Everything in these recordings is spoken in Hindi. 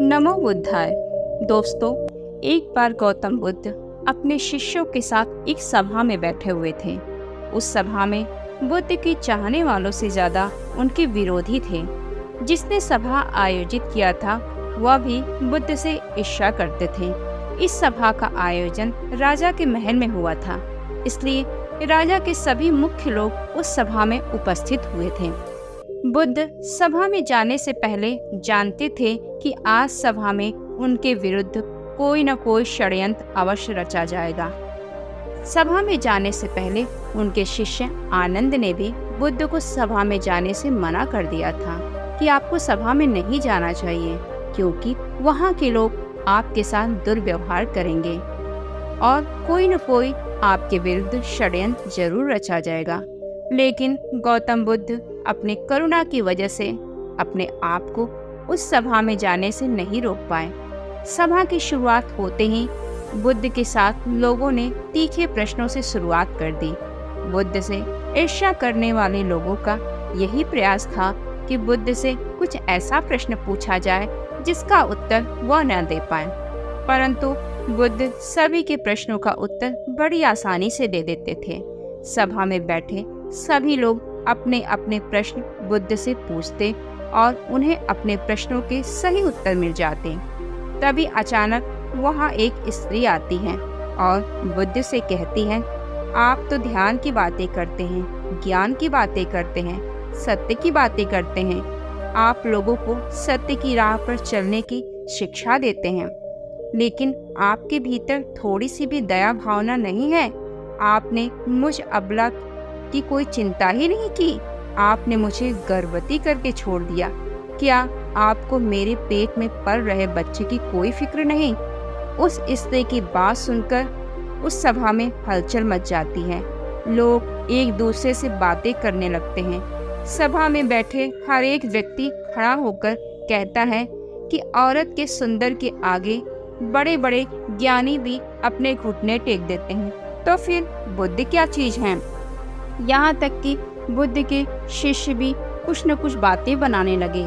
नमो बुद्धाय। दोस्तों, एक बार गौतम बुद्ध अपने शिष्यों के साथ एक सभा में बैठे हुए थे। उस सभा में बुद्ध के चाहने वालों से ज्यादा उनके विरोधी थे। जिसने सभा आयोजित किया था वह भी बुद्ध से ईर्ष्या करते थे। इस सभा का आयोजन राजा के महल में हुआ था, इसलिए राजा के सभी मुख्य लोग उस सभा में उपस्थित हुए थे। बुद्ध सभा में जाने से पहले जानते थे कि आज सभा में उनके विरुद्ध कोई न कोई षड्यंत्र अवश्य रचा जाएगा। सभा में जाने से पहले उनके शिष्य आनंद ने भी बुद्ध को सभा में जाने से मना कर दिया था कि आपको सभा में नहीं जाना चाहिए, क्योंकि वहाँ के लोग आपके साथ दुर्व्यवहार करेंगे और कोई न कोई आपके विरुद्ध षड्यंत्र जरूर रचा जाएगा। लेकिन गौतम बुद्ध अपनी करुणा की वजह से अपने आप को उस सभा में जाने से नहीं रोक पाए। सभा की शुरुआत होते ही बुद्ध के साथ लोगों ने तीखे प्रश्नों से शुरुआत कर दी। बुद्ध से ईर्ष्या करने वाले लोगों का यही प्रयास था कि बुद्ध से कुछ ऐसा प्रश्न पूछा जाए जिसका उत्तर वह न दे पाए, परंतु बुद्ध सभी के प्रश्नों का उत्तर बड़ी आसानी से दे देते थे। सभा में बैठे सभी लोग अपने अपने प्रश्न बुद्ध से पूछते और उन्हें अपने प्रश्नों के सही उत्तर मिल जाते। तभी अचानक वहाँ एक स्त्री आती है और बुद्ध से कहती है, आप तो ध्यान की बातें करते हैं, ज्ञान की बातें करते हैं, सत्य की बातें करते हैं, आप लोगों को सत्य की राह पर चलने की शिक्षा देते हैं, लेकिन आपके भीतर थोड़ी सी भी दया भावना नहीं है। आपने मुझ अबला की कोई चिंता ही नहीं की। आपने मुझे गर्भवती करके छोड़ दिया। क्या आपको मेरे पेट में पल रहे बच्चे की कोई फिक्र नहीं? उस स्त्री की बात सुनकर उस सभा में हलचल मच जाती है। लोग एक दूसरे से बातें करने लगते हैं। सभा में बैठे हर एक व्यक्ति खड़ा होकर कहता है कि औरत के सुंदर के आगे बड़े बड़े ज्ञानी भी अपने घुटने टेक देते हैं, तो फिर बुद्ध क्या चीज है? यहाँ तक कि बुद्ध के शिष्य भी कुछ न कुछ बातें बनाने लगे,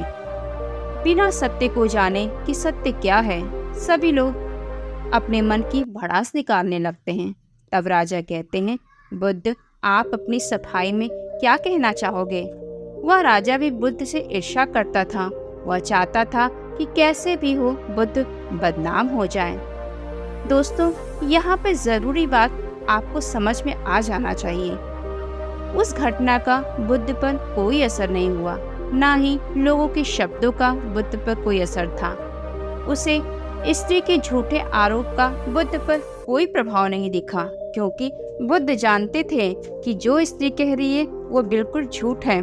बिना सत्य को जाने कि सत्य क्या है। सभी लोग अपने मन की भड़ास निकालने लगते हैं। तब राजा कहते हैं, बुद्ध, आप अपनी सफाई में क्या कहना चाहोगे? वह राजा भी बुद्ध से ईर्ष्या करता था। वह चाहता था कि कैसे भी हो बुद्ध बदनाम हो जाए। दोस्तों, यहाँ पर जरूरी बात आपको समझ में आ जाना चाहिए। उस घटना का बुद्ध पर कोई असर नहीं हुआ, ना ही लोगों के शब्दों का बुद्ध पर कोई असर था। उसे स्त्री के झूठे आरोप का बुद्ध पर कोई प्रभाव नहीं दिखा, क्योंकि बुद्ध जानते थे कि जो स्त्री कह रही है वो बिल्कुल झूठ है।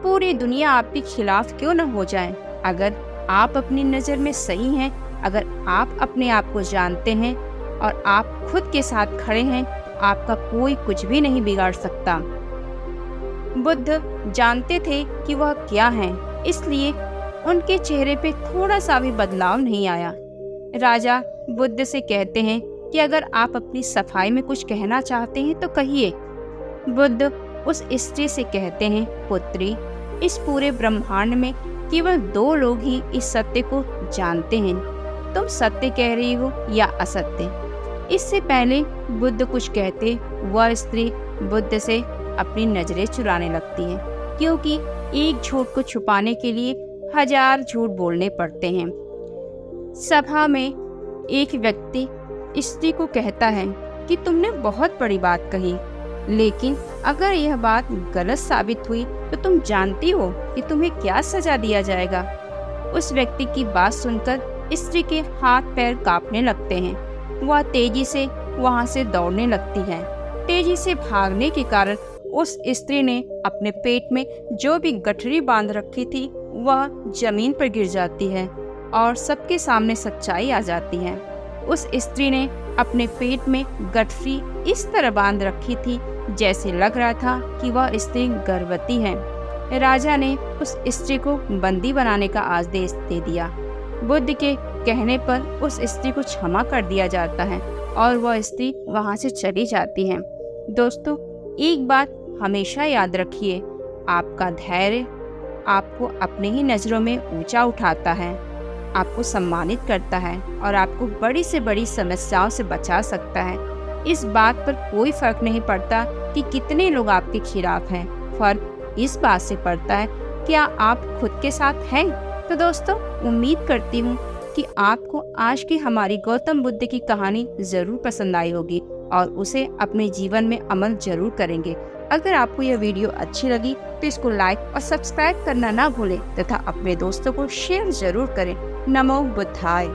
पूरी दुनिया आपके खिलाफ क्यों न हो जाए, अगर आप अपनी नज़र में सही हैं, अगर आप अपने आप को जानते हैं और आप खुद के साथ खड़े हैं, तो आपका कोई कुछ भी नहीं बिगाड़ सकता। बुद्ध जानते थे कि वह क्या हैं, इसलिए उनके चेहरे पे थोड़ा सा भी बदलाव नहीं आया। राजा बुद्ध से कहते हैं कि अगर आप अपनी सफाई में कुछ कहना चाहते हैं तो कहिए। बुद्ध उस स्त्री से कहते हैं, पुत्री, इस पूरे ब्रह्मांड में केवल 2 लोग ही इस सत्य को जानते हैं, तुम सत्य कह रही हो या असत्य। इससे पहले बुद्ध कुछ कहते, वह स्त्री बुद्ध से अपनी नजरें चुराने लगती है, क्योंकि एक झूठ को छुपाने के लिए 1000 झूठ बोलने पड़ते हैं। सभा में एक व्यक्ति स्त्री को कहता है कि तुमने बहुत बड़ी बात कही, लेकिन अगर यह बात गलत साबित हुई तो तुम जानती हो कि तुम्हें क्या सजा दिया जाएगा। उस व्यक्ति की बात सुनकर स्त्री के हाथ पैर कांपने लगते हैं। वह तेजी से वहां से दौड़ने लगती है। तेजी से भागने के कारण उस स्त्री ने अपने पेट में जो भी गठरी बांध रखी थी वह जमीन पर गिर जाती है और सबके सामने सच्चाई आ जाती है। उस स्त्री ने अपने पेट में गठरी इस तरह बांध रखी थी जैसे लग रहा था कि वह स्त्री गर्भवती है। राजा ने उस स्त्री को बंदी बनाने का आदेश दे दिया। बुद्ध के कहने पर उस स्त्री को क्षमा कर दिया जाता है और वह स्त्री वहां से चली जाती है। दोस्तों, एक बात हमेशा याद रखिए, आपका धैर्य आपको अपने ही नज़रों में ऊंचा उठाता है। आपको सम्मानित करता है और आपको बड़ी से बड़ी समस्याओं से बचा सकता है। इस बात पर कोई फर्क नहीं पड़ता कि कितने लोग आपके खिलाफ हैं, फर्क इस बात से पड़ता है क्या आप खुद के साथ हैं। तो दोस्तों, उम्मीद करती हूँ कि आपको आज की हमारी गौतम बुद्ध की कहानी जरूर पसंद आई होगी और उसे अपने जीवन में अमल जरूर करेंगे। अगर आपको यह वीडियो अच्छी लगी तो इसको लाइक और सब्सक्राइब करना ना भूलें तथा अपने दोस्तों को शेयर जरूर करें। नमो बुद्धाय।